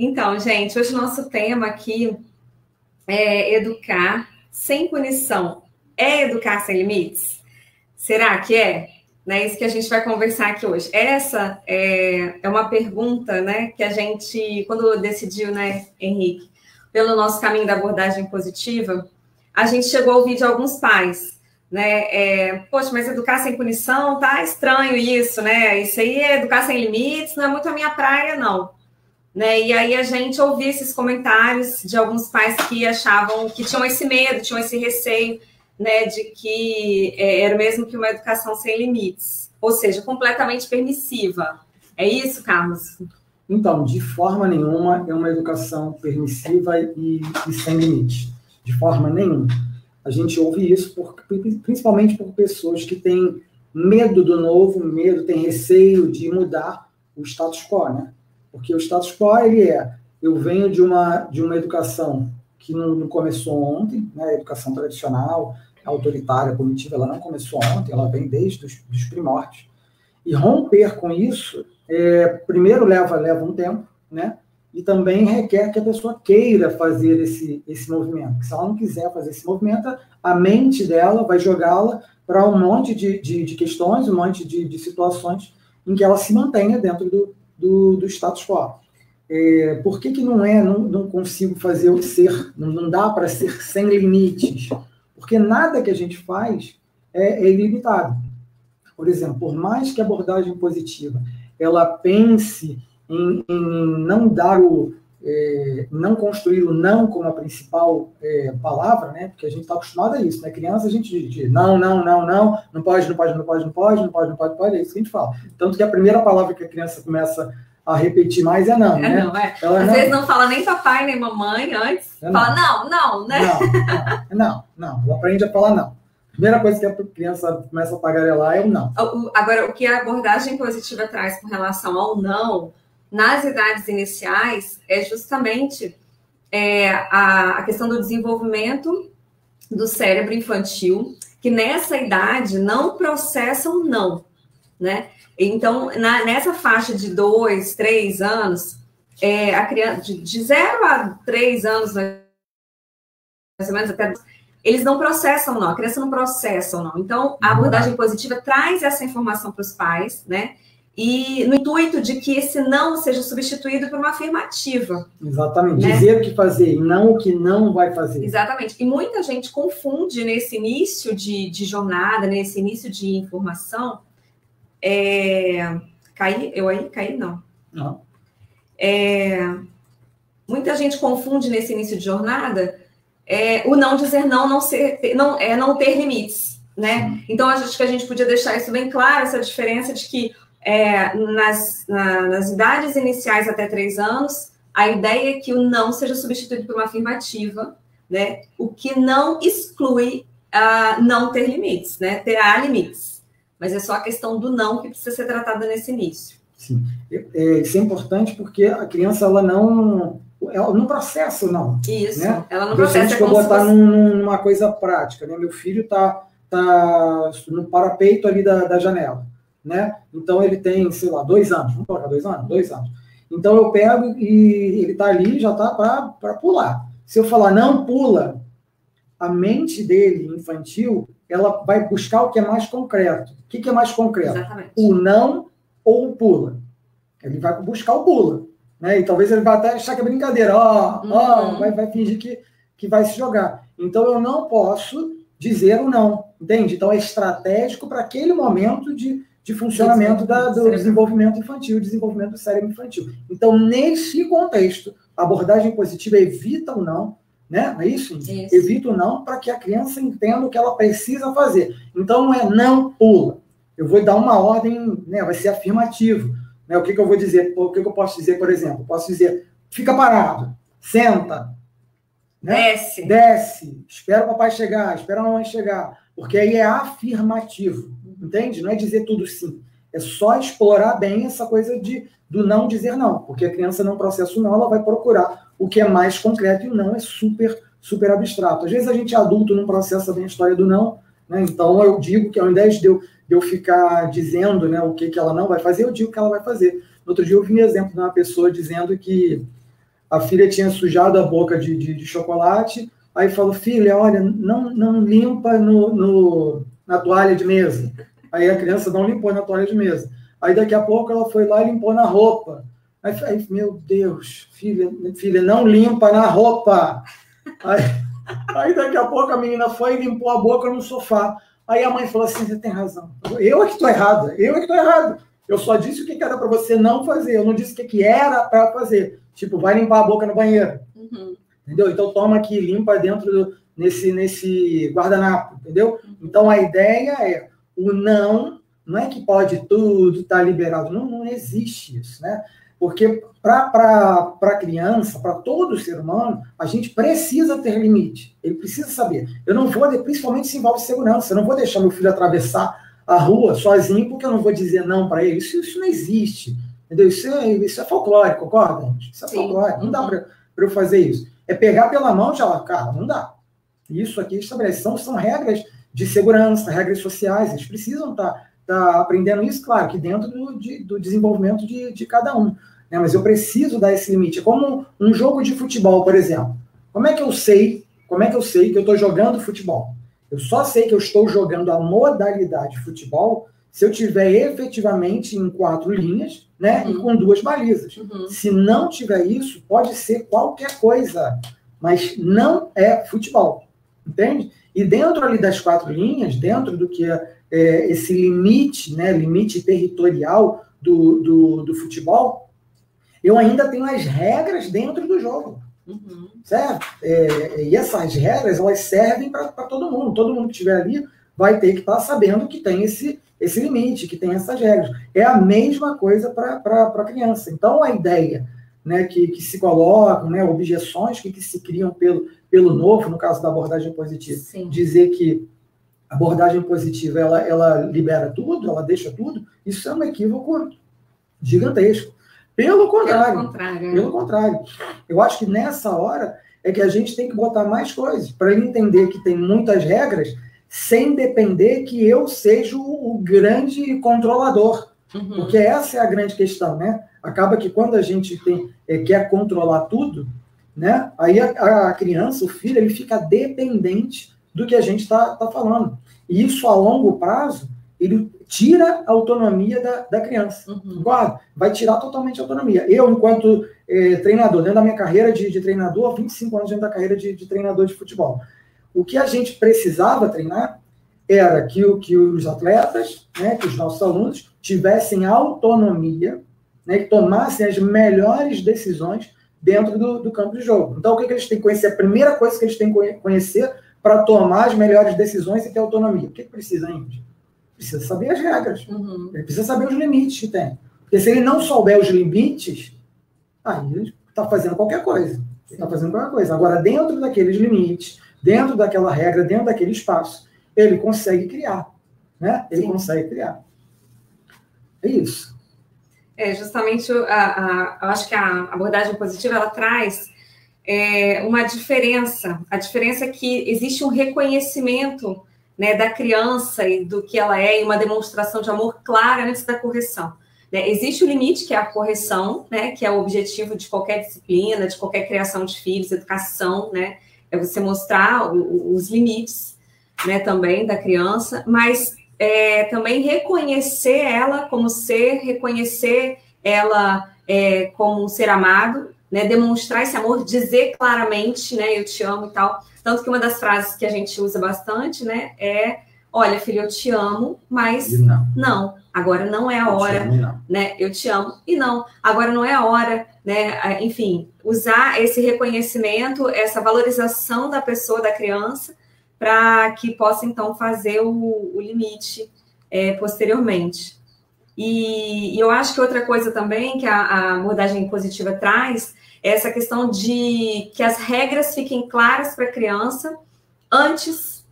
Então, gente, hoje o nosso tema aqui é educar sem punição. É educar sem limites? Será que é? Né, isso que a gente vai conversar aqui hoje. Essa é uma pergunta, né, que a gente, quando decidiu, né, Henrique, pelo nosso caminho da abordagem positiva, a gente chegou a ouvir de alguns pais, né, poxa, mas educar sem punição, tá estranho isso, né, isso aí é educar sem limites, não é muito a minha praia, não. Né? E aí a gente ouvia esses comentários de alguns pais que achavam que tinham esse medo, tinham esse receio, né, de que era mesmo que uma educação sem limites, ou seja, completamente permissiva. É isso, Carlos? Então, de forma nenhuma é uma educação permissiva e sem limites. De forma nenhuma. A gente ouve isso principalmente por pessoas que têm medo do novo, tem receio de mudar o status quo, né? Porque o status quo, eu venho de uma educação que não começou ontem, né? A educação tradicional, autoritária, punitiva, ela não começou ontem, ela vem desde os primórdios. E romper com isso, primeiro leva um tempo, né? E também requer que a pessoa queira fazer esse movimento. Porque se ela não quiser fazer esse movimento, a mente dela vai jogá-la para um monte de questões, um monte de situações em que ela se mantenha dentro do status quo. Por que não consigo fazer o ser, não dá para ser sem limites? Porque nada que a gente faz é ilimitado. Por exemplo, por mais que a abordagem positiva ela pense em não dar não construir o não como a principal palavra, né? Porque a gente está acostumado a isso, né? Criança a gente diz não pode, é isso que a gente fala. Tanto que a primeira palavra que a criança começa a repetir mais é não, né? Não, Às vezes não fala nem papai nem mamãe antes, fala não, né? Não, ela aprende a falar não. A primeira coisa que a criança começa a tagarelar é o não. Agora, o que a abordagem positiva traz com relação ao não, nas idades iniciais, é justamente a questão do desenvolvimento do cérebro infantil, que nessa idade não processam não, né? Então, nessa faixa de 2, 3 anos, a criança de 0 a 3 anos, mais ou menos, até eles não processam não, a criança não processa o não. Então, a abordagem positiva traz essa informação para os pais, né? E no intuito de que esse não seja substituído por uma afirmativa. Exatamente. Né? Dizer o que fazer e não o que não vai fazer. Exatamente. E muita gente confunde nesse início de jornada, nesse início de informação. Caí? Não. Não. Muita gente confunde nesse início de jornada o não dizer não ter limites, né? Sim. Então, acho que a gente podia deixar isso bem claro, essa diferença de que nas idades iniciais até 3 anos, a ideia é que o não seja substituído por uma afirmativa, né? O que não exclui não ter limites, né? Terá limites. Mas é só a questão do não que precisa ser tratada nesse início. Sim. Isso é importante porque a criança ela não processa o não. Isso, né? Ela não processa. Se a gente for botar numa coisa prática, né? Meu filho está no parapeito ali da janela, né? Então ele tem, sei lá, 2 anos. Vamos colocar 2 anos? 2 anos. Então eu pego e ele está ali, já está para pular. Se eu falar não pula, a mente dele, infantil, ela vai buscar o que é mais concreto. O que é mais concreto? Exatamente. O não ou o pula. Ele vai buscar o pula. Né? E talvez ele vá até achar que é brincadeira. Vai fingir que vai se jogar. Então eu não posso dizer o não. Entende? Então é estratégico para aquele momento de funcionamento do desenvolvimento infantil, desenvolvimento do cérebro infantil. Então, nesse contexto, a abordagem positiva evita o não, né? Não é isso? Isso. Evita o não para que a criança entenda o que ela precisa fazer. Então, não é não pula. Eu vou dar uma ordem, né? Vai ser afirmativo. Né? O que eu vou dizer? O que eu posso dizer, por exemplo? Eu posso dizer, fica parado, senta, né? Desce, espera o papai chegar, espera a mamãe chegar. Porque aí é afirmativo, entende? Não é dizer tudo sim. É só explorar bem essa coisa do não dizer não. Porque a criança não processa o não, ela vai procurar o que é mais concreto, e o não é super, super abstrato. Às vezes a gente adulto não processa bem a história do não, né? Então eu digo que ao invés de eu ficar dizendo, né, o que ela não vai fazer, eu digo que ela vai fazer. No outro dia eu vi um exemplo de uma pessoa dizendo que a filha tinha sujado a boca de chocolate, aí falou, filha, olha, não limpa na toalha de mesa. Aí a criança não limpou na toalha de mesa. Aí daqui a pouco ela foi lá e limpou na roupa. Aí meu Deus, filha, não limpa na roupa. Aí daqui a pouco a menina foi e limpou a boca no sofá. Aí a mãe falou assim, você tem razão. Eu é que estou errada, Eu só disse o que era para você não fazer. Eu não disse o que era para fazer. Tipo, vai limpar a boca no banheiro. Uhum. Entendeu? Então toma aqui, limpa dentro nesse guardanapo. Entendeu? Então a ideia é, o não é que pode tudo estar liberado. Não existe isso, né? Porque para a criança, para todo ser humano, a gente precisa ter limite. Ele precisa saber. Eu não vou, principalmente se envolve segurança, eu não vou deixar meu filho atravessar a rua sozinho porque eu não vou dizer não para ele. Isso não existe. Entendeu? Isso é folclore, concorda, gente? Isso é folclore. Não dá para eu fazer isso. É pegar pela mão e falar, cara, não dá. Isso aqui estabelece. São regras de segurança, regras sociais. Eles precisam estar aprendendo isso, claro, que dentro do desenvolvimento de cada um. Né? Mas eu preciso dar esse limite. É como um jogo de futebol, por exemplo. Como é que eu sei que eu estou jogando futebol? Eu só sei que eu estou jogando a modalidade futebol se eu tiver efetivamente em 4 linhas, né, e com 2 balizas. Se não tiver isso, pode ser qualquer coisa, mas não é futebol. Entende? E dentro ali das 4 linhas, dentro do que é esse limite, né, limite territorial do futebol, eu ainda tenho as regras dentro do jogo. Certo? E essas regras, elas servem para todo mundo. Todo mundo que estiver ali vai ter que estar sabendo que tem esse limite, que tem essas regras. É a mesma coisa para a criança. Então, a ideia, né, que se colocam, né, objeções que se criam pelo novo, no caso da abordagem positiva, sim, dizer que a abordagem positiva ela libera tudo, ela deixa tudo, isso é um equívoco gigantesco. Pelo contrário. Eu acho que nessa hora é que a gente tem que botar mais coisas, para ele entender que tem muitas regras, sem depender que eu seja o grande controlador. Porque essa é a grande questão, né? Acaba que quando a gente quer controlar tudo, né? Aí a criança, o filho, ele fica dependente do que a gente está falando. E isso, a longo prazo, ele tira a autonomia da criança. Vai tirar totalmente a autonomia. Eu, enquanto treinador, dentro da minha carreira de treinador, 25 anos dentro da carreira de treinador de futebol, o que a gente precisava treinar era que os atletas, né, que os nossos alunos, tivessem autonomia, né, que tomassem as melhores decisões dentro do campo de jogo. Então, o que eles têm que conhecer? A primeira coisa que eles têm que conhecer para tomar as melhores decisões é ter autonomia. O que precisa ainda? Precisa saber as regras. Ele precisa saber os limites que tem. Porque se ele não souber os limites, aí ele está fazendo qualquer coisa. Agora, dentro daqueles limites, dentro daquela regra, dentro daquele espaço, ele consegue criar. Né? Ele consegue criar. É isso. Justamente, eu acho que a abordagem positiva, ela traz uma diferença. A diferença é que existe um reconhecimento, né, da criança e do que ela é, e uma demonstração de amor clara antes da correção. Né? Existe o limite, que é a correção, né, que é o objetivo de qualquer disciplina, de qualquer criação de filhos, educação, né, é você mostrar os limites, né, também da criança, mas também reconhecer ela como ser, reconhecer ela como um ser amado, né, demonstrar esse amor, dizer claramente, né, eu te amo e tal. Tanto que uma das frases que a gente usa bastante, né, é, olha, filho, eu te amo, mas não, agora não é a hora, né, eu te amo e não, agora não é a hora, né, enfim, usar esse reconhecimento, essa valorização da pessoa, da criança, para que possa, então, fazer o limite posteriormente. E eu acho que outra coisa também que a abordagem positiva traz é essa questão de que as regras fiquem claras para a criança antes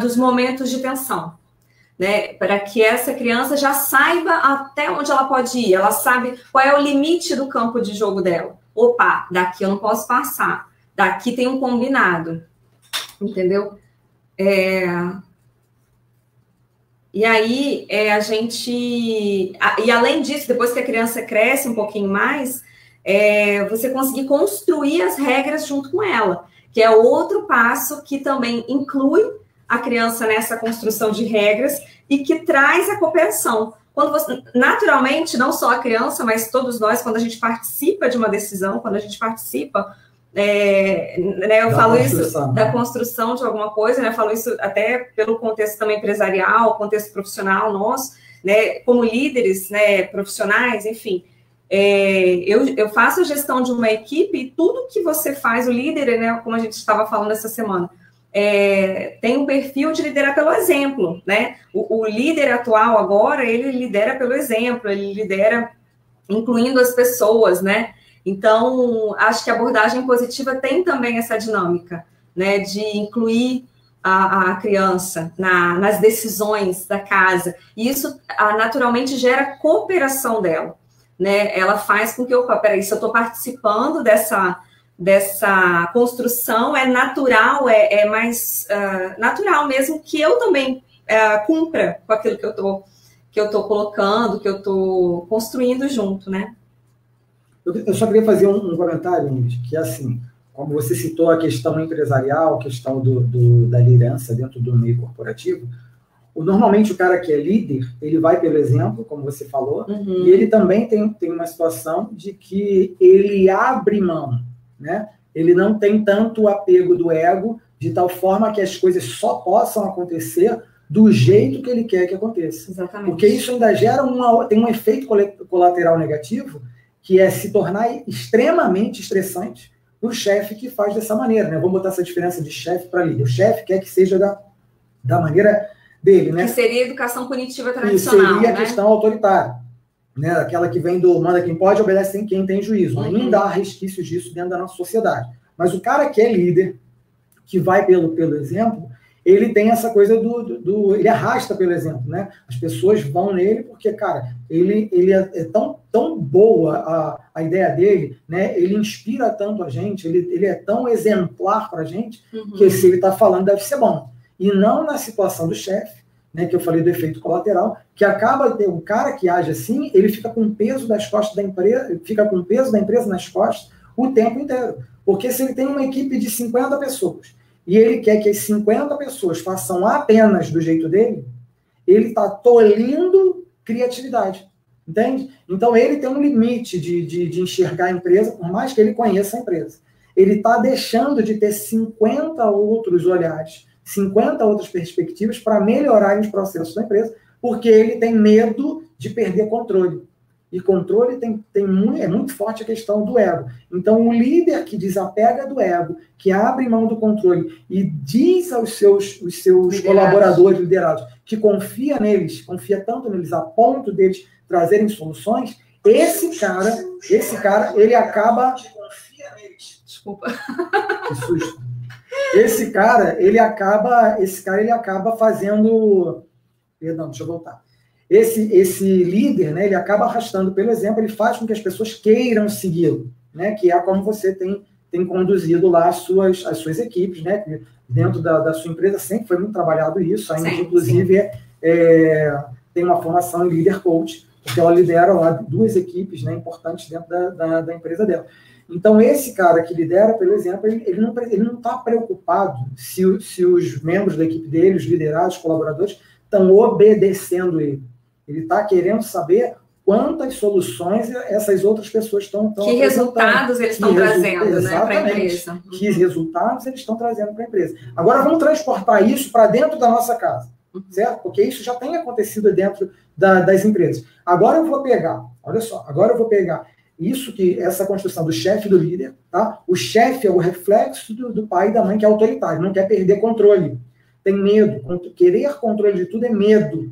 dos momentos de tensão, né? Para que essa criança já saiba até onde ela pode ir, ela sabe qual é o limite do campo de jogo dela. Opa, daqui eu não posso passar, daqui tem um combinado, entendeu? E aí, a gente... E além disso, depois que a criança cresce um pouquinho mais, você conseguir construir as regras junto com ela, que é outro passo que também inclui a criança nessa construção de regras e que traz a cooperação. Quando você, naturalmente, não só a criança, mas todos nós, quando a gente participa de uma decisão, quando a gente participa, eu falo isso da construção de alguma coisa, né? Eu falo isso até pelo contexto também empresarial, contexto profissional nosso, né? Como líderes, né? Profissionais, enfim. Eu faço a gestão de uma equipe e tudo que você faz, o líder, né? Como a gente estava falando essa semana, tem um perfil de liderar pelo exemplo, né? O líder atual agora, ele lidera pelo exemplo, ele lidera incluindo as pessoas, né? Então, acho que a abordagem positiva tem também essa dinâmica, né? De incluir a criança nas decisões da casa. E isso naturalmente gera cooperação dela, né? Ela faz com que peraí, se eu estou participando dessa construção, é natural, é mais natural mesmo que eu também cumpra com aquilo que eu tô colocando, que eu estou construindo junto, né? Eu só queria fazer um comentário, Ingrid, que é assim, como você citou a questão empresarial, a questão da liderança dentro do meio corporativo, normalmente o cara que é líder, ele vai pelo exemplo, como você falou, e ele também tem uma situação de que ele abre mão, né? Ele não tem tanto o apego do ego, de tal forma que as coisas só possam acontecer do jeito que ele quer que aconteça. Exatamente. Porque isso ainda gera tem um efeito colateral negativo, que é se tornar extremamente estressante para o chefe que faz dessa maneira, né? Vamos botar essa diferença de chefe para líder. O chefe quer que seja da maneira dele, né? Que seria a educação punitiva tradicional, seria, né? A questão autoritária, né? Aquela que vem do manda quem pode, obedece quem tem juízo. Ainda há resquícios disso dentro da nossa sociedade. Mas o cara que é líder, que vai pelo exemplo, ele tem essa coisa ele arrasta pelo exemplo, né? As pessoas vão nele porque, cara, ele é tão boa a ideia dele, né? Ele inspira tanto a gente, ele é tão exemplar para a gente, que se ele está falando deve ser bom. E não na situação do chefe, né? Que eu falei do efeito colateral, que acaba, o cara que age assim, ele fica com o peso das costas da empresa, fica com o peso da empresa nas costas o tempo inteiro. Porque se ele tem uma equipe de 50 pessoas, e ele quer que as 50 pessoas façam apenas do jeito dele, ele está tolhindo criatividade, entende? Então, ele tem um limite de enxergar a empresa, por mais que ele conheça a empresa. Ele está deixando de ter 50 outros olhares, 50 outras perspectivas para melhorar os processos da empresa, porque ele tem medo de perder controle. E controle é muito forte a questão do ego. Então, o líder que desapega do ego, que abre mão do controle e diz aos seus colaboradores liderados que confia neles, confia tanto neles a ponto deles trazerem soluções, esse cara, ele acaba... Desculpa. Que susto. Esse cara, ele acaba fazendo... Perdão, deixa eu voltar. Esse líder, né, ele acaba arrastando pelo exemplo, ele faz com que as pessoas queiram segui-lo, né, que é como você tem conduzido lá as suas equipes, né, dentro da sua empresa sempre foi muito trabalhado isso, ainda inclusive tem uma formação em líder coach, porque ela lidera lá 2 equipes, né, importantes dentro da empresa dela. Então, esse cara que lidera pelo exemplo, ele não está preocupado se os membros da equipe dele, os liderados, os colaboradores, estão obedecendo ele. Ele está querendo saber quantas soluções essas outras pessoas estão que resultados eles estão trazendo, né, para a empresa. Que resultados eles estão trazendo para a empresa. Agora, vamos transportar isso para dentro da nossa casa, certo? Porque isso já tem acontecido dentro das empresas. Agora eu vou pegar, olha só, essa construção do chefe e do líder, tá? O chefe é o reflexo do pai e da mãe que é autoritário, não quer perder controle. Tem medo. Querer controle de tudo é medo,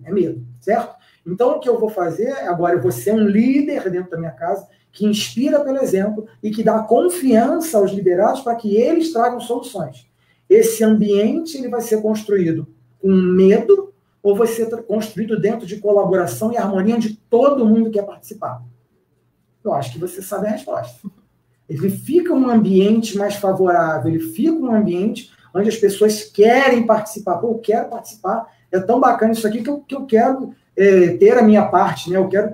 certo? Então, o que eu vou fazer agora, eu vou ser um líder dentro da minha casa, que inspira pelo exemplo e que dá confiança aos liderados para que eles tragam soluções. Esse ambiente ele vai ser construído com medo ou vai ser construído dentro de colaboração e harmonia onde todo mundo quer participar? Eu acho que você sabe a resposta. Ele fica um ambiente mais favorável, ele fica um ambiente onde as pessoas querem participar. Pô, eu quero participar, é tão bacana isso aqui que eu quero ter a minha parte, né? Eu quero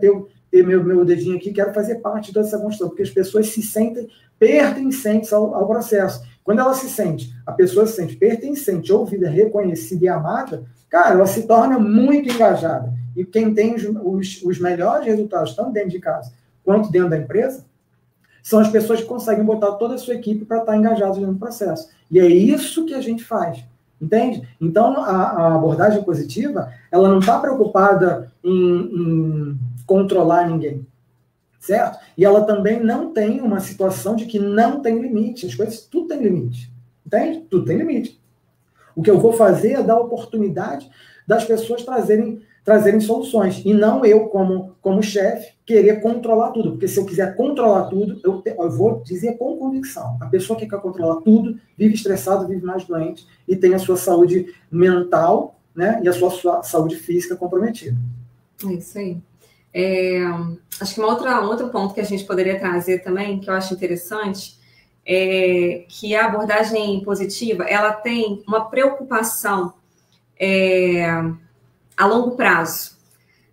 ter meu dedinho aqui, quero fazer parte dessa construção, porque as pessoas se sentem pertencentes ao processo. Quando ela se sente, a pessoa se sente pertencente, ouvida, reconhecida e amada, cara, ela se torna muito engajada. E quem tem os melhores resultados, tanto dentro de casa quanto dentro da empresa, são as pessoas que conseguem botar toda a sua equipe para estar engajados no processo. E é isso que a gente faz, entende? Então, a abordagem positiva, ela não está preocupada em controlar ninguém, certo? E ela também não tem uma situação de que não tem limite. As coisas, tudo tem limite, entende? Tudo tem limite. O que eu vou fazer é dar oportunidade das pessoas trazerem soluções, e não eu, como chefe, querer controlar tudo, porque se eu quiser controlar tudo, eu vou dizer com convicção, a pessoa que quer controlar tudo, vive estressado, vive mais doente, e tem a sua saúde mental, né, e a sua saúde física comprometida. É isso aí. Acho que um outro ponto que a gente poderia trazer também, que eu acho interessante, é que a abordagem positiva, ela tem uma preocupação a longo prazo,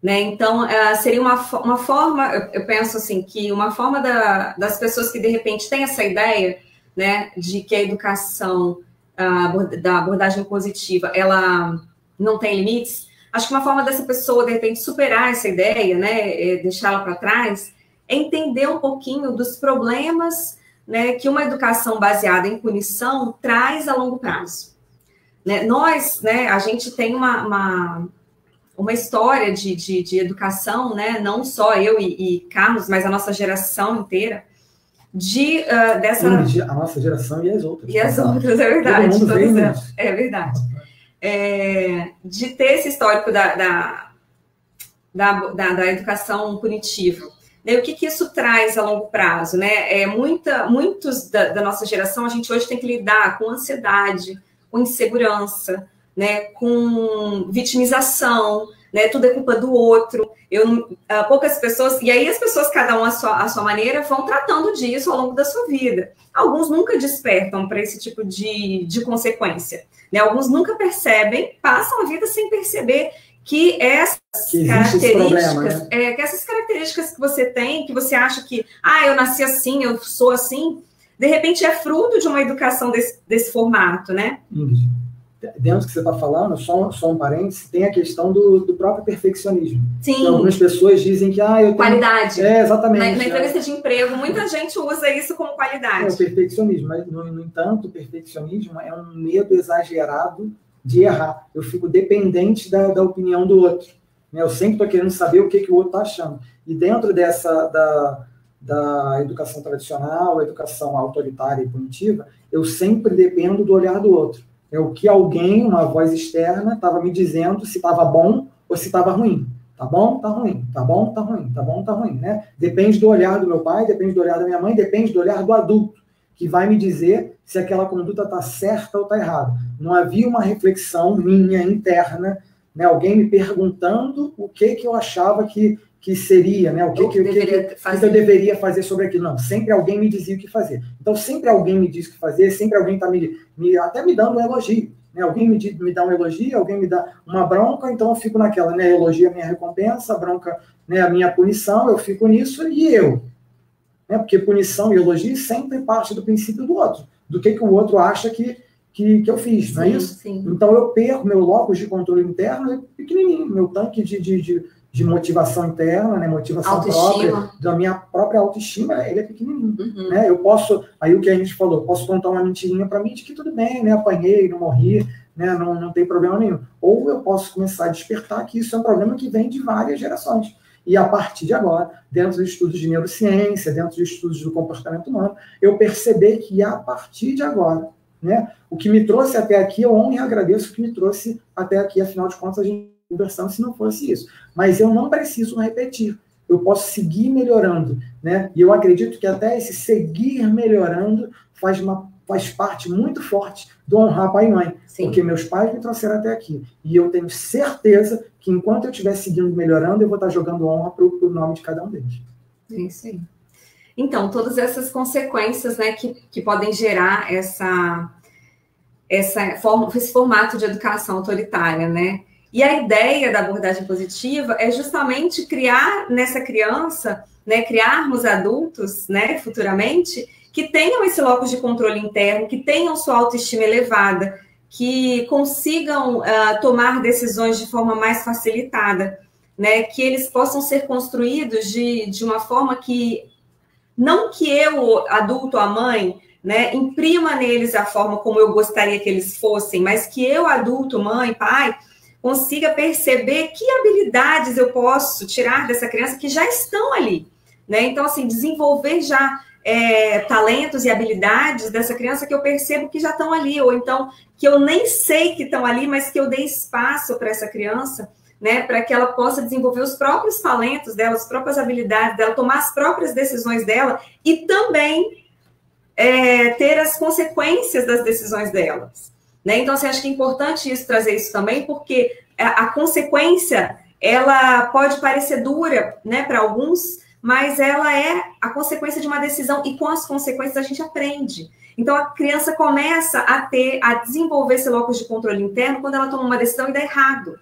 né? Então, seria uma forma, eu penso assim, que uma forma das pessoas que, de repente, têm essa ideia, né, de que a educação da abordagem positiva, ela não tem limites, acho que uma forma dessa pessoa, de repente, superar essa ideia, né, deixá-la para trás, é entender um pouquinho dos problemas, né, que uma educação baseada em punição traz a longo prazo. Né? Nós, né, a gente tem uma história de educação, né? Não só eu e Carlos, mas a nossa geração inteira, dessa... A nossa geração e as outras. E as outras, é verdade. Todo mundo vem isso. É verdade. De ter esse histórico da educação punitiva. E o que isso traz a longo prazo? Né? Muitos da nossa geração, a gente hoje tem que lidar com ansiedade, com insegurança, né, com vitimização, né, tudo é culpa do outro. Poucas pessoas, e aí as pessoas, cada um à sua maneira, vão tratando disso ao longo da sua vida. Alguns nunca despertam para esse tipo de consequência, né? Alguns nunca percebem, passam a vida sem perceber que essas características, problema, né? Que essas características que você tem, que você acha que, eu nasci assim, eu sou assim, de repente é fruto de uma educação desse formato, né? Dentro do que você está falando, só um parênteses, tem a questão do próprio perfeccionismo. Sim. Então, algumas pessoas dizem que eu tenho... Qualidade. Exatamente. Na entrevista de emprego, muita gente usa isso como qualidade. O perfeccionismo, mas, no entanto, o perfeccionismo é um medo exagerado de errar. Eu fico dependente da opinião do outro. Eu sempre estou querendo saber o que o outro está achando. E dentro da educação tradicional, a educação autoritária e punitiva, eu sempre dependo do olhar do outro. É o que alguém, uma voz externa, estava me dizendo se estava bom ou se estava ruim. Tá bom, tá ruim. Tá bom, tá ruim. Tá bom, tá ruim. Né? Depende do olhar do meu pai, depende do olhar da minha mãe, depende do olhar do adulto, que vai me dizer se aquela conduta está certa ou está errada. Não havia uma reflexão minha interna, né? Alguém me perguntando o que eu achava que seria, né? O que eu deveria fazer sobre aquilo. Não, sempre alguém me dizia o que fazer. Então, sempre alguém me diz o que fazer, sempre alguém está até me dando um elogio. Né? Alguém me dá um elogio, alguém me dá uma bronca, então eu fico naquela, né? Elogio a minha recompensa, a bronca, né? A minha punição, eu fico nisso e eu. Né? Porque punição e elogio sempre parte do princípio do outro, do que o outro acha que eu fiz, não é isso? Sim. Então eu perco meu locus de controle interno, é pequenininho, meu tanque de motivação interna, né, motivação própria, da minha própria autoestima, ele é pequenininho. Uhum. Né? Eu posso, aí o que a gente falou, posso contar uma mentirinha para mim de que tudo bem, né, apanhei, não morri, né, não tem problema nenhum. Ou eu posso começar a despertar que isso é um problema que vem de várias gerações. E a partir de agora, dentro dos estudos de neurociência, dentro dos estudos do comportamento humano, eu perceber que a partir de agora, né, o que me trouxe até aqui, eu honro e agradeço o que me trouxe até aqui, afinal de contas, a gente conversando se não fosse isso. Mas eu não preciso repetir. Eu posso seguir melhorando, né? E eu acredito que até esse seguir melhorando faz parte muito forte do honrar pai e mãe. Sim. Porque meus pais me trouxeram até aqui. E eu tenho certeza que enquanto eu estiver seguindo melhorando, eu vou estar jogando honra para o nome de cada um deles. É isso aí. Então, todas essas consequências, né, que podem gerar esse formato de educação autoritária, né? E a ideia da abordagem positiva é justamente criar nessa criança, né, criarmos adultos, né, futuramente, que tenham esse locus de controle interno, que tenham sua autoestima elevada, que consigam tomar decisões de forma mais facilitada, né, que eles possam ser construídos de uma forma que, não que eu, adulto, a mãe, né, imprima neles a forma como eu gostaria que eles fossem, mas que eu, adulto, mãe, pai, consiga perceber que habilidades eu posso tirar dessa criança que já estão ali, né? Então, assim, desenvolver já talentos e habilidades dessa criança que eu percebo que já estão ali, ou então que eu nem sei que estão ali, mas que eu dei espaço para essa criança, né, para que ela possa desenvolver os próprios talentos dela, as próprias habilidades dela, tomar as próprias decisões dela e também ter as consequências das decisões delas. Né? Então, assim, acho que é importante isso, trazer isso também, porque a consequência, ela pode parecer dura, né, para alguns, mas ela é consequência de uma decisão, e com as consequências a gente aprende. Então, a criança começa a desenvolver esse locus de controle interno quando ela toma uma decisão e dá errado.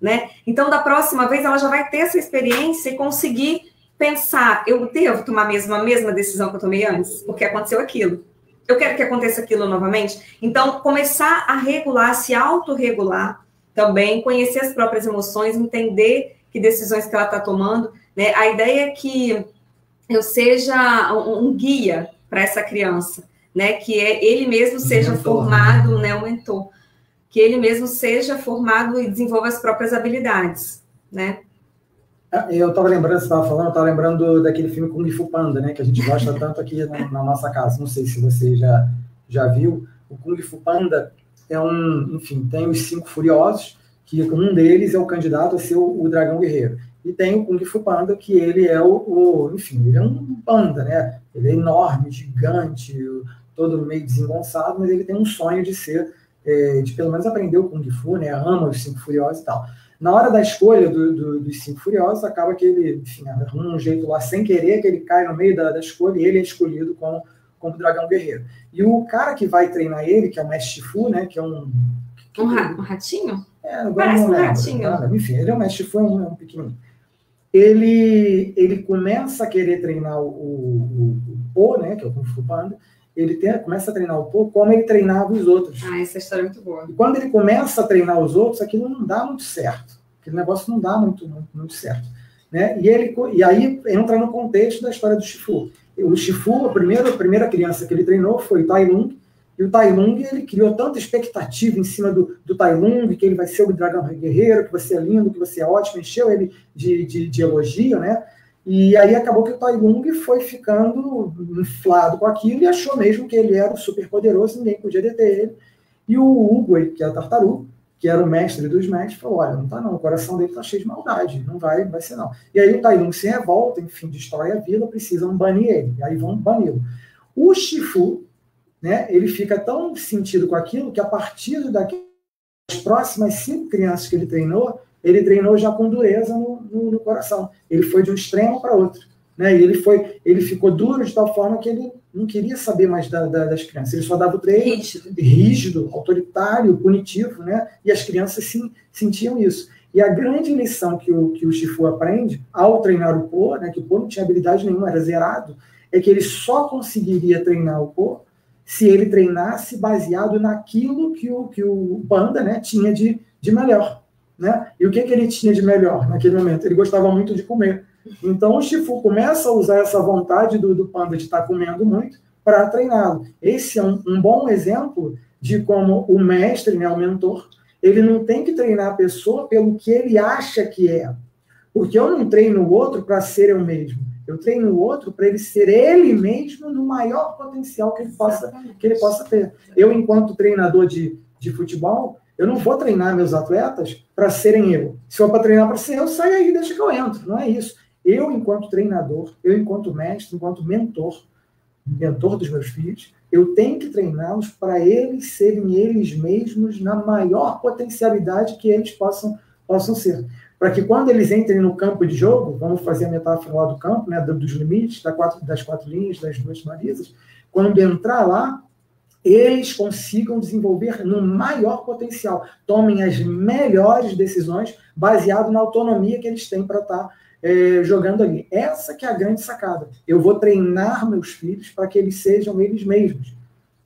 Né? Então, da próxima vez, ela já vai ter essa experiência e conseguir pensar, eu devo tomar a mesma decisão que eu tomei antes, porque aconteceu aquilo. Eu quero que aconteça aquilo novamente. Então, começar a regular, se autorregular também, conhecer as próprias emoções, entender que decisões que ela está tomando. Né? A ideia é que eu seja um guia para essa criança, né? Que ele mesmo seja formado, né? Um mentor. Que ele mesmo seja formado e desenvolva as próprias habilidades, né? Eu estava lembrando, você estava falando, eu estava lembrando daquele filme Kung Fu Panda, né? Que a gente gosta tanto aqui na nossa casa. Não sei se você já viu. O Kung Fu Panda enfim, tem os 5 furiosos, que um deles é o candidato a ser o dragão guerreiro. E tem o Kung Fu Panda, que ele é enfim, ele é um panda, né? Ele é enorme, gigante, todo meio desengonçado, mas ele tem um sonho de ser, de pelo menos aprender o Kung Fu, né? Ama os 5 furiosos e tal. Na hora da escolha dos 5 furiosos, acaba que ele, enfim, arruma um jeito lá, sem querer, que ele cai no meio da escolha e ele é escolhido como dragão guerreiro. E o cara que vai treinar ele, que é o Mestre Shifu, né? Que é um ratinho? Parece um ratinho. Enfim, ele é o Mestre Shifu, é um pequenininho. Ele começa a querer treinar o Po, né? Que é o Kung Fu Panda. Ele começa a treinar o Po como ele treinava os outros. Essa história é muito boa. E quando ele começa a treinar os outros, aquilo não dá muito certo. Aquele negócio não dá muito certo. Né? E aí entra no contexto da história do Shifu. O Shifu, a primeira criança que ele treinou foi o Tai Lung, e o Tai Lung, ele criou tanta expectativa em cima do Tai Lung, que ele vai ser o dragão guerreiro, que vai ser lindo, que vai ser ótimo, encheu ele de elogio, né? E aí acabou que o Tai Lung foi ficando inflado com aquilo e achou mesmo que ele era o super poderoso, ninguém podia deter ele. E o Oogway, que é a tartaruga, que era o mestre dos mestres, falou, olha, não tá não, o coração dele tá cheio de maldade, não vai ser não. E aí o Tai Lung se revolta, enfim, destrói a vila, precisam banir ele, e aí vão bani-lo. O Shifu, né, ele fica tão sentido com aquilo que a partir das próximas 5 crianças que ele treinou já com dureza no coração. Ele foi de um extremo para outro. Né? E ele ficou duro de tal forma que ele não queria saber mais das crianças. Ele só dava o treino rígido, autoritário, punitivo, né? E as crianças sentiam isso. E a grande lição que o Shifu aprende ao treinar o Po, né, que o Po não tinha habilidade nenhuma, era zerado, é que ele só conseguiria treinar o Po se ele treinasse baseado naquilo que o Panda, né, tinha de melhor. Né? E o que ele tinha de melhor naquele momento? Ele gostava muito de comer. Então o Shifu começa a usar essa vontade do Panda de estar comendo muito para treiná-lo. Esse é um bom exemplo de como o mestre, né, o mentor, ele não tem que treinar a pessoa pelo que ele acha que é. Porque eu não treino o outro para ser eu mesmo. Eu treino o outro para ele ser ele mesmo no maior potencial que ele possa ter. Eu, enquanto treinador de futebol, eu não vou treinar meus atletas para serem eu. Se for para treinar para ser eu, sai aí, deixa que eu entro. Não é isso. Eu, enquanto treinador, eu, enquanto mestre, enquanto mentor dos meus filhos, eu tenho que treiná-los para eles serem eles mesmos na maior potencialidade que eles possam ser. Para que quando eles entrem no campo de jogo, vamos fazer a metáfora lá do campo, né, dos limites, das 4 linhas, das 2 balizas, quando entrar lá, eles consigam desenvolver no maior potencial, tomem as melhores decisões baseado na autonomia que eles têm para estar jogando ali. Essa que é a grande sacada. Eu vou treinar meus filhos para que eles sejam eles mesmos,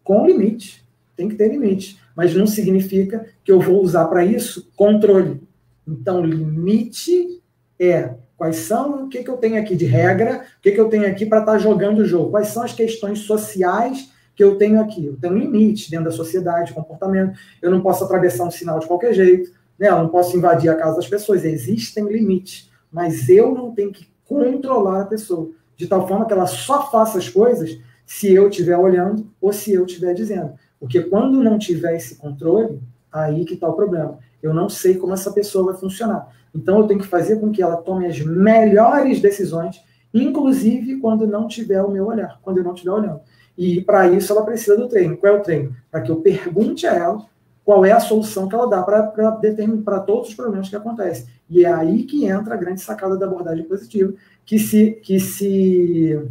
com limite. Tem que ter limite, mas não significa que eu vou usar para isso controle. Então, limite é quais são, o que eu tenho aqui de regra, o que eu tenho aqui para estar jogando o jogo, quais são as questões sociais que eu tenho aqui. Eu tenho limite dentro da sociedade, comportamento, eu não posso atravessar um sinal de qualquer jeito, né? Eu não posso invadir a casa das pessoas, existem limites, mas eu não tenho que controlar a pessoa, de tal forma que ela só faça as coisas se eu estiver olhando ou se eu estiver dizendo. Porque quando não tiver esse controle, aí que está o problema. Eu não sei como essa pessoa vai funcionar. Então, eu tenho que fazer com que ela tome as melhores decisões, inclusive quando não tiver o meu olhar, quando eu não estiver olhando. E, para isso, ela precisa do treino. Qual é o treino? Para que eu pergunte a ela qual é a solução que ela dá para todos os problemas que acontecem. E é aí que entra a grande sacada da abordagem positiva, que se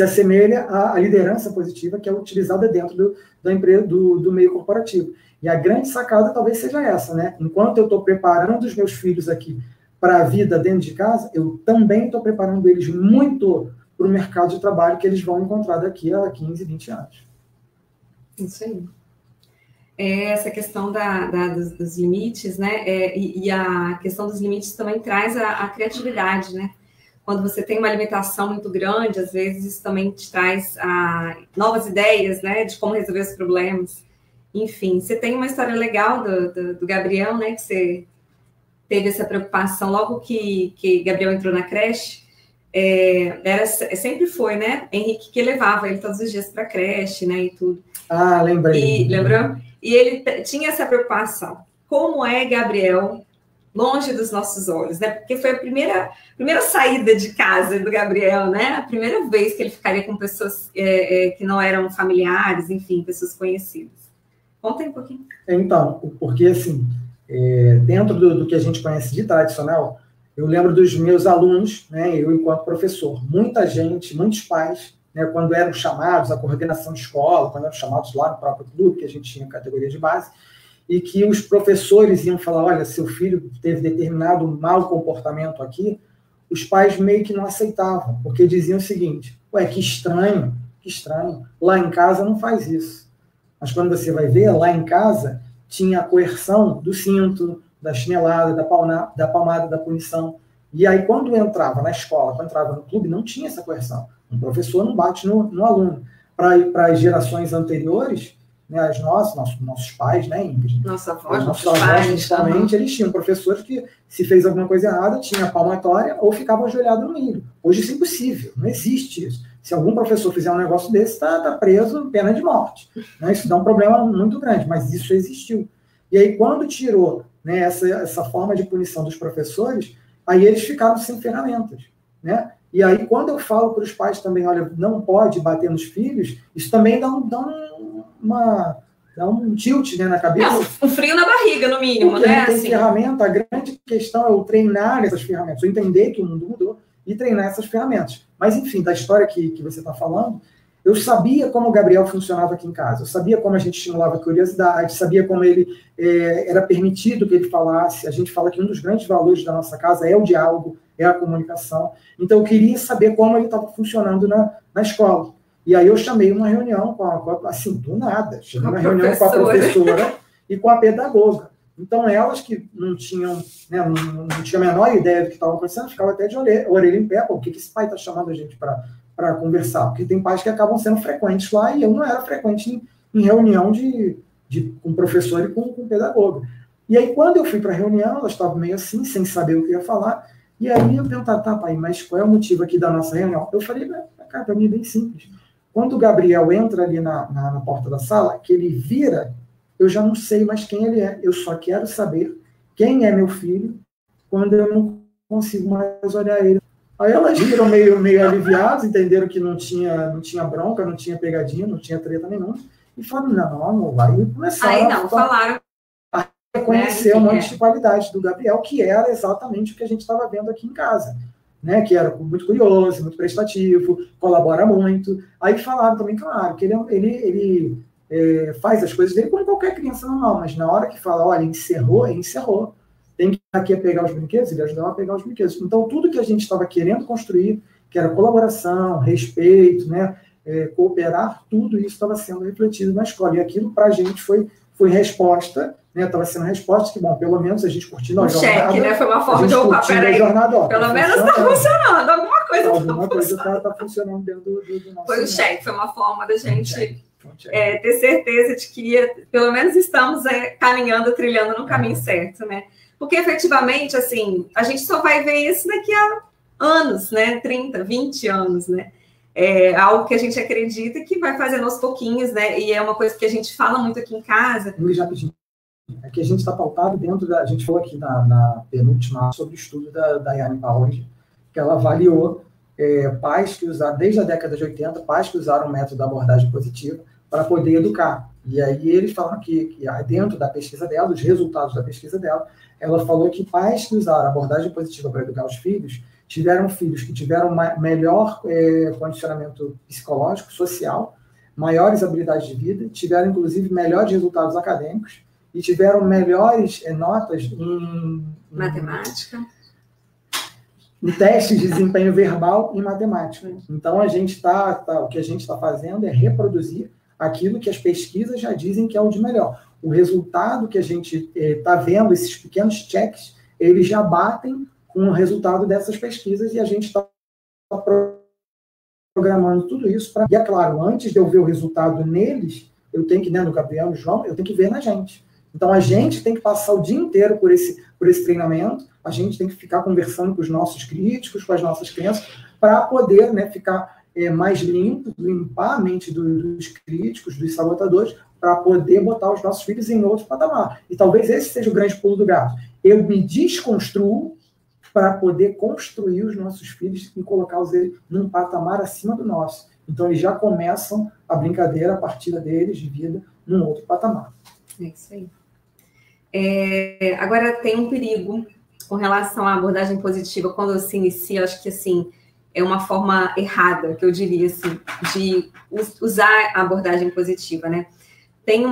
assemelha à liderança positiva, que é utilizada dentro da empresa, do meio corporativo. E a grande sacada talvez seja essa, né? Enquanto eu estou preparando os meus filhos aqui para a vida dentro de casa, eu também estou preparando eles muito para o mercado de trabalho que eles vão encontrar daqui a 15, 20 anos. Isso aí. Essa questão dos limites, né? E a questão dos limites também traz a criatividade, né? Quando você tem uma limitação muito grande, às vezes isso também te traz novas ideias, né? De como resolver os problemas. Enfim, você tem uma história legal do Gabriel, né? Que você teve essa preocupação logo que Gabriel entrou na creche. Sempre foi, né? Henrique que levava ele todos os dias para a creche, né? E tudo. Ah, lembrei. Lembrou? E ele tinha essa preocupação. Como é Gabriel longe dos nossos olhos, né? Porque foi a primeira saída de casa do Gabriel, né? A primeira vez que ele ficaria com pessoas que não eram familiares, enfim, pessoas conhecidas. Conta aí um pouquinho. Então, porque assim, dentro do que a gente conhece de tradicional, eu lembro dos meus alunos, né? Eu enquanto professor, muita gente, muitos pais, né, quando eram chamados, a coordenação de escola, quando eram chamados lá no próprio clube, que a gente tinha categoria de base, e que os professores iam falar, olha, seu filho teve determinado mau comportamento aqui, os pais meio que não aceitavam, porque diziam o seguinte, ué, que estranho, lá em casa não faz isso. Mas quando você vai ver, lá em casa tinha a coerção do cinto, da chinelada, da palmada, da punição. E aí, quando entrava na escola, quando entrava no clube, não tinha essa coerção. Um professor não bate no aluno. Para as gerações anteriores, né, as nossos pais, né, Ingrid? Nossos avós, principalmente, eles tinham professores que, se fez alguma coisa errada, tinha palmatória ou ficava ajoelhado no milho. Hoje isso é impossível, não existe isso. Se algum professor fizer um negócio desse, está preso, pena de morte. Né? Isso dá um problema muito grande, mas isso existiu. E aí, quando tirou, né, essa forma de punição dos professores, aí eles ficaram sem ferramentas, né? E aí, quando eu falo para os pais também, olha, não pode bater nos filhos, isso também dá um tilt, né, na cabeça. Um frio na barriga, no mínimo, porque né? Tem ferramenta, a grande questão é o treinar essas ferramentas, eu entender que o mundo mudou e treinar essas ferramentas. Mas, enfim, da história que você está falando, eu sabia como o Gabriel funcionava aqui em casa, eu sabia como a gente estimulava a curiosidade, sabia como ele era permitido que ele falasse. A gente fala que um dos grandes valores da nossa casa é o diálogo, é a comunicação. Então, eu queria saber como ele estava funcionando na escola. E aí eu chamei uma reunião assim, do nada. Chamei uma reunião com a professora e com a pedagoga. Então, elas que não tinham, né, não tinham a menor ideia do que estava acontecendo, ficavam até de orelha em pé. Pô, o que esse pai está chamando a gente para conversar? Porque tem pais que acabam sendo frequentes lá e eu não era frequente em reunião com professor e com pedagoga. E aí, quando eu fui para a reunião, elas estavam meio assim, sem saber o que ia falar. E aí eu perguntava, tá, pai, mas qual é o motivo aqui da nossa reunião? Eu falei, cara, para mim é bem simples. Quando o Gabriel entra ali na porta da sala, que ele vira, eu já não sei mais quem ele é. Eu só quero saber quem é meu filho quando eu não consigo mais olhar ele. Aí elas viram meio aliviadas, entenderam que não tinha bronca, não tinha pegadinha, não tinha treta nenhuma. E falaram, não vai começar. Aí não, falaram. Reconhecer um monte de qualidades do Gabriel, que era exatamente o que a gente estava vendo aqui em casa, né? Que era muito curioso, muito prestativo, colabora muito. Aí falaram também, claro, que ele faz as coisas dele como qualquer criança normal, mas na hora que fala, olha, encerrou, encerrou. Tem que ir aqui a pegar os brinquedos, ele ajudava a pegar os brinquedos. Então, tudo que a gente estava querendo construir, que era colaboração, respeito, né, cooperar, tudo isso estava sendo refletido na escola. E aquilo, para a gente, foi resposta, né, estava sendo resposta que, bom, pelo menos a gente curtindo a jornada. Cheque, né? Foi uma forma de ocupar, peraí. Pelo menos está funcionando, alguma coisa está funcionando dentro do nosso... Foi o cheque, foi uma forma da gente ter certeza de que, pelo menos, estamos caminhando, trilhando no caminho certo, né? Porque, efetivamente, assim, a gente só vai ver isso daqui a anos, né? 30, 20 anos, né? É algo que a gente acredita que vai fazendo aos pouquinhos, né? E é uma coisa que a gente fala muito aqui em casa. É que a gente está pautado dentro da... A gente falou aqui na penúltima sobre o estudo da Yane Paoli, que ela avaliou pais que usaram, desde a década de 80, pais que usaram o método da abordagem positiva para poder educar. E aí eles falam que dentro da pesquisa dela, os resultados da pesquisa dela, ela falou que pais que usaram a abordagem positiva para educar os filhos tiveram filhos que tiveram melhor condicionamento psicológico, social, maiores habilidades de vida, tiveram, inclusive, melhores resultados acadêmicos e tiveram melhores notas em matemática, em testes de desempenho verbal e matemática. Então, o que a gente está fazendo é reproduzir aquilo que as pesquisas já dizem que é o de melhor. O resultado que a gente está vendo, esses pequenos checks, eles já batem com o resultado dessas pesquisas e a gente está programando tudo isso para... E é claro, antes de eu ver o resultado neles, eu tenho que, né, no Gabriel, no João, eu tenho que ver na gente. Então, a gente tem que passar o dia inteiro por esse treinamento, a gente tem que ficar conversando com os nossos críticos, com as nossas crianças, para poder, né, ficar mais limpo, limpar a mente dos críticos, dos sabotadores, para poder botar os nossos filhos em outro patamar. E talvez esse seja o grande pulo do gato. Eu me desconstruo para poder construir os nossos filhos e colocá-los num patamar acima do nosso. Então, eles já começam a brincadeira, a partida deles de vida, num outro patamar. É isso aí. Agora, tem um perigo com relação à abordagem positiva. Quando se inicia, acho que, assim, é uma forma errada, que eu diria, assim, de usar a abordagem positiva, né? Tem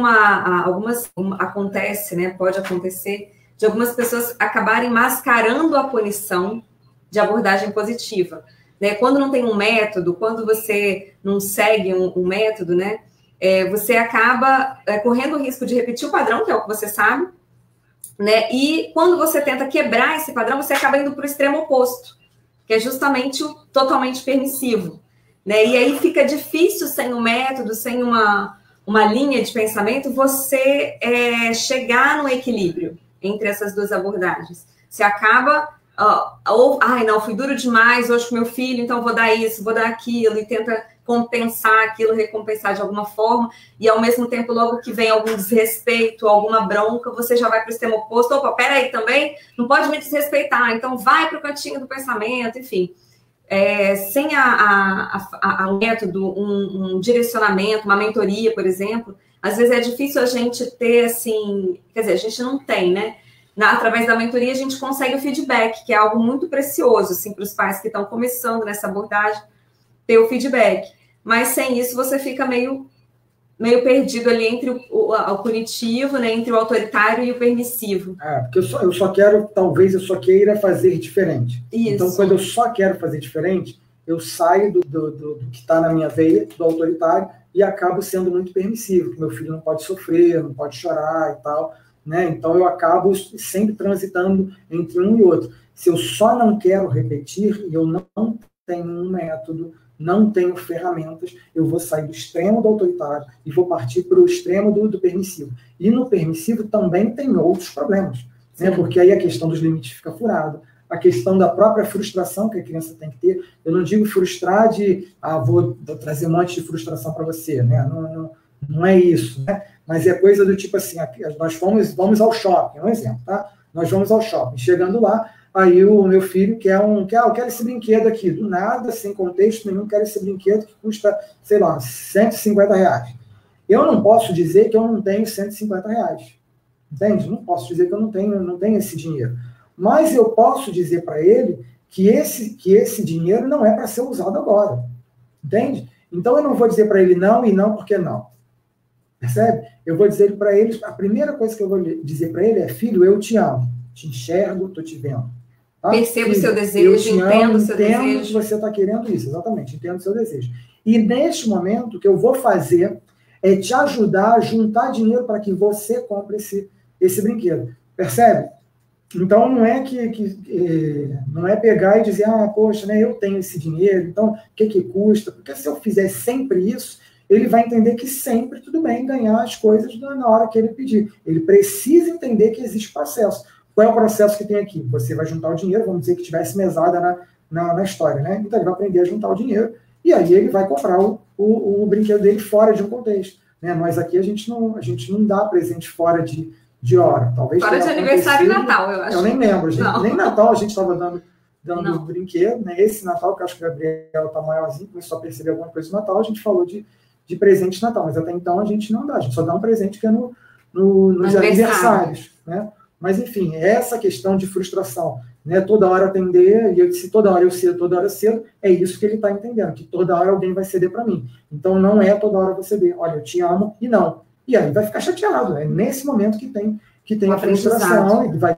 acontece, né? Pode acontecer de algumas pessoas acabarem mascarando a punição de abordagem positiva, né? Quando não tem um método, quando você não segue um método, né? Você acaba correndo o risco de repetir o padrão, que é o que você sabe, né? E quando você tenta quebrar esse padrão, você acaba indo para o extremo oposto, que é justamente o totalmente permissivo, né? E aí fica difícil, sem um método, sem uma linha de pensamento, você chegar no equilíbrio entre essas duas abordagens. Você acaba, não, fui duro demais hoje com meu filho, então vou dar isso, vou dar aquilo, e tenta compensar aquilo, recompensar de alguma forma, e ao mesmo tempo, logo que vem algum desrespeito, alguma bronca, você já vai para o extremo oposto. Opa, peraí, também não pode me desrespeitar, então vai para o cantinho do pensamento, enfim. Sem um método, um direcionamento, uma mentoria, por exemplo, às vezes é difícil a gente ter, assim, quer dizer, a gente não tem, né? Através da mentoria, a gente consegue o feedback, que é algo muito precioso, assim, para os pais que estão começando nessa abordagem, ter o feedback. Mas sem isso, você fica meio perdido ali entre o punitivo, né? Entre o autoritário e o permissivo. Porque eu só quero, talvez eu só queira fazer diferente. Isso. Então, quando eu só quero fazer diferente, eu saio do que está na minha veia, do autoritário, e acabo sendo muito permissivo, que meu filho não pode sofrer, não pode chorar e tal, né? Então eu acabo sempre transitando entre um e outro. Se eu só não quero repetir e eu não tenho um método, não tenho ferramentas, eu vou sair do extremo do autoritário e vou partir para o extremo do permissivo. E no permissivo também tem outros problemas, né? Porque aí a questão dos limites fica furada, a questão da própria frustração que a criança tem que ter. Eu não digo frustrar de, vou trazer um monte de frustração para você, né? Não é isso, né? Mas é coisa do tipo assim, nós vamos ao shopping, um exemplo, tá? Nós vamos ao shopping, chegando lá, aí o meu filho quer eu quero esse brinquedo aqui, do nada, sem contexto nenhum, quero esse brinquedo que custa, sei lá, R$150. Eu não posso dizer que eu não tenho R$150, entende? Não posso dizer que eu não tenho esse dinheiro. Mas eu posso dizer para ele que esse dinheiro não é para ser usado agora, entende? Então eu não vou dizer para ele não e não porque não. Percebe? Eu vou dizer para eles, a primeira coisa que eu vou dizer para ele é: filho, eu te amo, te enxergo, estou te vendo. Tá? Percebo o filho, seu desejo, entendo o seu entendo desejo. que você está querendo isso, exatamente, entendo o seu desejo. E neste momento, o que eu vou fazer é te ajudar a juntar dinheiro para que você compre esse brinquedo. Percebe? Então, não é não é pegar e dizer, poxa, né, eu tenho esse dinheiro, então, o que custa? Porque se eu fizer sempre isso, ele vai entender que sempre tudo bem ganhar as coisas na hora que ele pedir. Ele precisa entender que existe processo. Qual é o processo que tem aqui? Você vai juntar o dinheiro, vamos dizer que tivesse mesada na história, né? Então, ele vai aprender a juntar o dinheiro e aí ele vai comprar o brinquedo dele fora de um contexto. Né? Nós aqui, a gente não dá presente fora de hora. Talvez fora de aniversário e Natal, eu acho. Eu nem lembro, gente. Nem Natal a gente estava dando brinquedo, né? Esse Natal, que eu acho que o Gabriel está maiorzinho, começou a perceber alguma coisa no Natal, a gente falou de presente de Natal, mas até então a gente não dá, a gente só dá um presente que é nos aniversários, né? Mas, enfim, essa questão de frustração, né? Toda hora atender, e se toda hora eu cedo, toda hora eu cedo, é isso que ele está entendendo, que toda hora alguém vai ceder para mim. Então, não é toda hora você ceder, olha, eu te amo, e não. E aí vai ficar chateado, é nesse momento que tem a frustração, e vai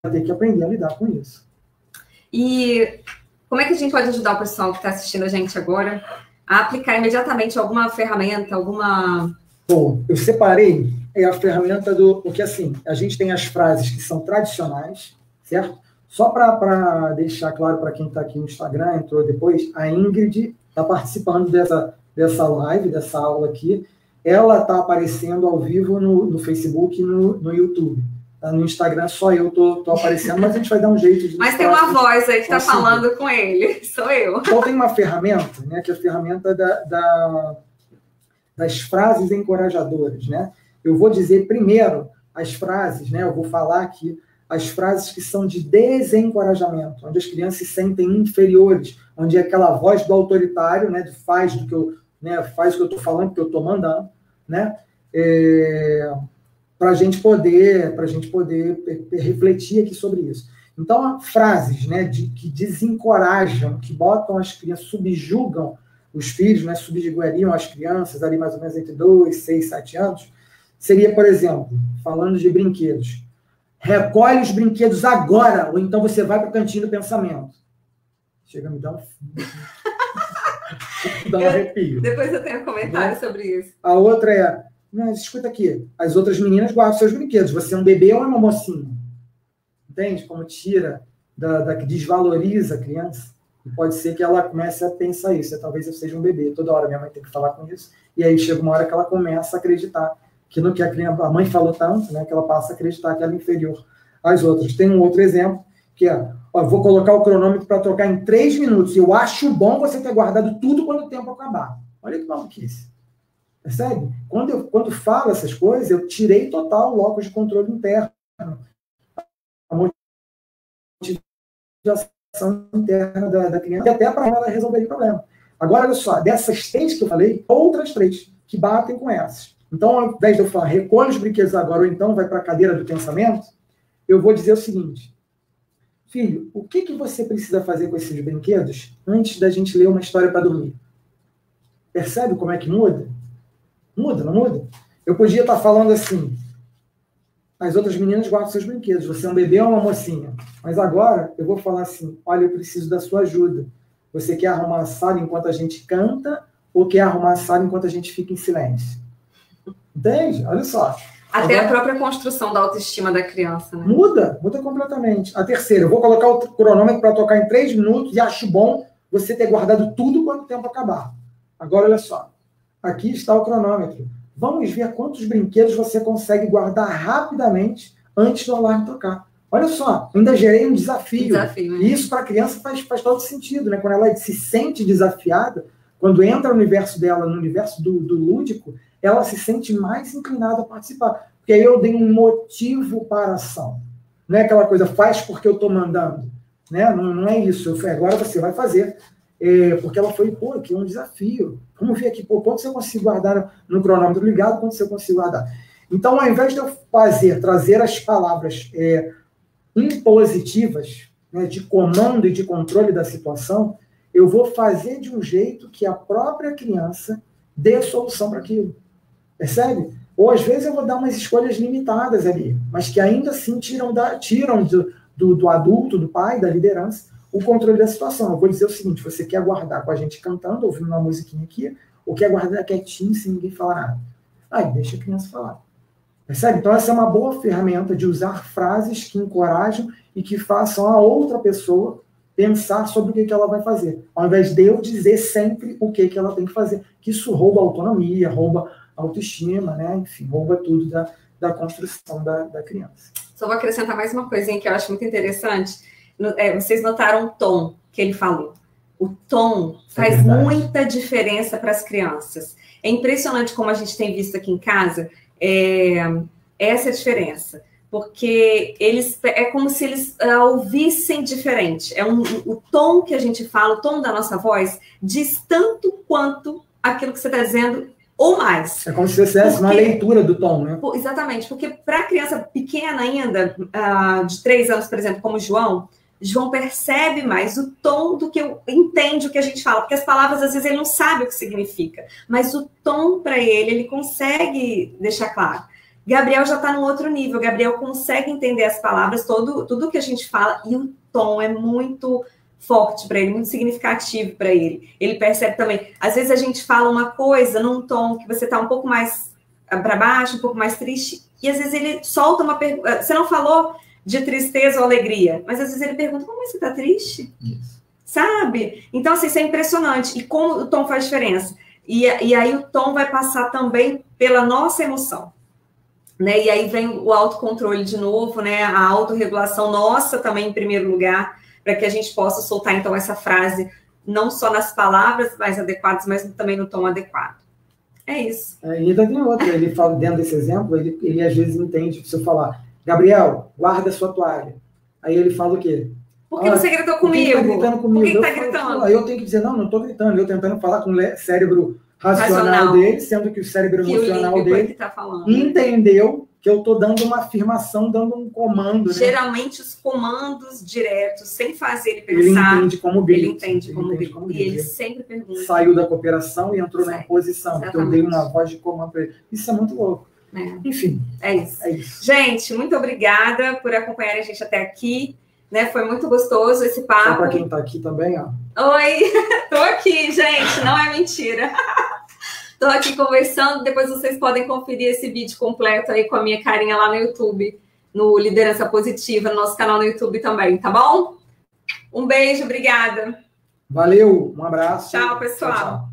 ter que aprender a lidar com isso. E como é que a gente pode ajudar o pessoal que está assistindo a gente agora a aplicar imediatamente alguma ferramenta, alguma... Bom, eu separei a ferramenta porque assim, a gente tem as frases que são tradicionais, certo? Só para deixar claro para quem está aqui no Instagram, entrou depois, a Ingrid está participando dessa live, dessa aula aqui. Ela está aparecendo ao vivo no Facebook e no YouTube. Tá? No Instagram só eu tô aparecendo, mas a gente vai dar um jeito de... Mas tem uma voz aí que está falando com ele, sou eu. Então tem uma ferramenta, né, que é a ferramenta das frases encorajadoras, né? Eu vou dizer primeiro as frases, né? Eu vou falar aqui as frases que são de desencorajamento, onde as crianças se sentem inferiores, onde é aquela voz do autoritário, né? Faz o que eu estou falando, que eu estou mandando, né? Para a gente poder refletir aqui sobre isso. Então, frases, né? Que desencorajam, que botam as crianças, subjugam os filhos, né, subjugariam as crianças, ali mais ou menos entre 2, 6, 7 anos, seria, por exemplo, falando de brinquedos, recolhe os brinquedos agora, ou então você vai para o cantinho do pensamento. Chega a me dar um arrepio. Depois eu tenho um comentário sobre isso. A outra mas escuta aqui, as outras meninas guardam seus brinquedos, você é um bebê ou é uma mocinha? Entende? Como tira, que desvaloriza a criança. E pode ser que ela comece a pensar isso. Talvez eu seja um bebê. Toda hora minha mãe tem que falar com isso. E aí chega uma hora que ela começa a acreditar que no que a mãe falou tanto, né, que ela passa a acreditar que ela é inferior às outras. Tem um outro exemplo, que é, vou colocar o cronômetro para trocar em 3 minutos. Eu acho bom você ter guardado tudo quando o tempo acabar. Olha que maluquice. Percebe? Quando falo essas coisas, eu tirei total o locus de controle interno. A motivação interna da criança, e até para ela resolver o problema. Agora, olha só, dessas 3 que eu falei, outras 3 que batem com essas. Então, ao invés de eu falar, recolhe os brinquedos agora, ou então vai para a cadeira do pensamento, eu vou dizer o seguinte: filho, o que você precisa fazer com esses brinquedos antes da gente ler uma história para dormir? Percebe como é que muda? Muda, não muda? Eu podia estar falando assim, as outras meninas guardam seus brinquedos, você é um bebê ou uma mocinha? Mas agora eu vou falar assim, olha, eu preciso da sua ajuda. Você quer arrumar a sala enquanto a gente canta ou quer arrumar a sala enquanto a gente fica em silêncio? Entende? Olha só. Até agora, a própria construção da autoestima da criança, né? Muda completamente. A terceira, eu vou colocar o cronômetro para tocar em 3 minutos e acho bom você ter guardado tudo quando o tempo acabar. Agora, olha só. Aqui está o cronômetro. Vamos ver quantos brinquedos você consegue guardar rapidamente antes do alarme tocar. Olha só, ainda gerei um desafio. E isso para a criança faz todo sentido, né? Quando ela se sente desafiada, quando entra no universo dela, no universo do lúdico, ela se sente mais inclinada a participar. Porque aí eu dei um motivo para a ação. Não é aquela coisa, faz porque eu estou mandando. Né? Não é isso. Agora você vai fazer. Porque ela foi, aqui é um desafio. Vamos ver aqui, quanto você consegue guardar no cronômetro ligado, quanto você consegue guardar. Então, ao invés de eu trazer as palavras impositivas, né, de comando e de controle da situação, eu vou fazer de um jeito que a própria criança dê solução para aquilo. Percebe? Ou às vezes eu vou dar umas escolhas limitadas ali, mas que ainda assim tiram do adulto, do pai, da liderança, o controle da situação. Eu vou dizer o seguinte: você quer aguardar com a gente cantando, ouvindo uma musiquinha aqui, ou quer aguardar quietinho sem ninguém falar nada? Aí deixa a criança falar. Percebe? Então essa é uma boa ferramenta de usar frases que encorajam e que façam a outra pessoa pensar sobre o que ela vai fazer, ao invés de eu dizer sempre o que ela tem que fazer. Que isso rouba autonomia, rouba autoestima, né? Enfim, rouba tudo da construção da criança. Só vou acrescentar mais uma coisinha que eu acho muito interessante. Vocês notaram o tom que ele falou. O tom faz muita diferença para as crianças. É impressionante como a gente tem visto aqui em casa essa diferença. Porque é como se eles ouvissem diferente. O tom que a gente fala, o tom da nossa voz, diz tanto quanto aquilo que você está dizendo ou mais. É como se fizesse uma leitura do tom, né? Exatamente, porque para a criança pequena ainda, de 3 anos, por exemplo, como o João percebe mais o tom do que entende o que a gente fala, porque as palavras, às vezes, ele não sabe o que significa, mas o tom para ele consegue deixar claro. Gabriel já está num outro nível, Gabriel consegue entender as palavras, tudo que a gente fala, e o tom é muito forte para ele, muito significativo para ele. Ele percebe também. Às vezes a gente fala uma coisa num tom que você está um pouco mais para baixo, um pouco mais triste, e às vezes ele solta uma pergunta. Você não falou de tristeza ou alegria, mas às vezes ele pergunta: como você está triste? Isso. Sabe? Então, assim, isso é impressionante. E como o tom faz diferença. E aí o tom vai passar também pela nossa emoção. Né? E aí vem o autocontrole de novo, né? A autorregulação nossa também em primeiro lugar, para que a gente possa soltar, então, essa frase, não só nas palavras mais adequadas, mas também no tom adequado. É isso. E ainda tem outra, ele fala, dentro desse exemplo, ele às vezes entende, se eu falar: Gabriel, guarda a sua toalha. Aí ele fala o quê? Por que você gritou comigo? Por que tá gritando comigo? Por que tá gritando? Aí eu tenho que dizer: não estou gritando, eu tentando falar com o cérebro racional dele, sendo que o cérebro emocional dele tá falando, entendeu que eu estou dando uma afirmação, dando um comando. Geralmente, os comandos diretos, sem fazer ele pensar, ele entende como grito. Ele entende como grito. E ele sempre pergunta. Saiu da cooperação e entrou na posição, porque eu dei uma voz de comando para ele. Isso é muito louco. Enfim. É isso. Gente, muito obrigada por acompanhar a gente até aqui. Né? Foi muito gostoso esse papo. Só para quem está aqui também, ó. Oi, tô aqui, gente, não é mentira. Tô aqui conversando, depois vocês podem conferir esse vídeo completo aí com a minha carinha lá no YouTube, no Liderança Positiva, no nosso canal no YouTube também, tá bom? Um beijo, obrigada. Valeu, um abraço. Tchau, pessoal. Tchau.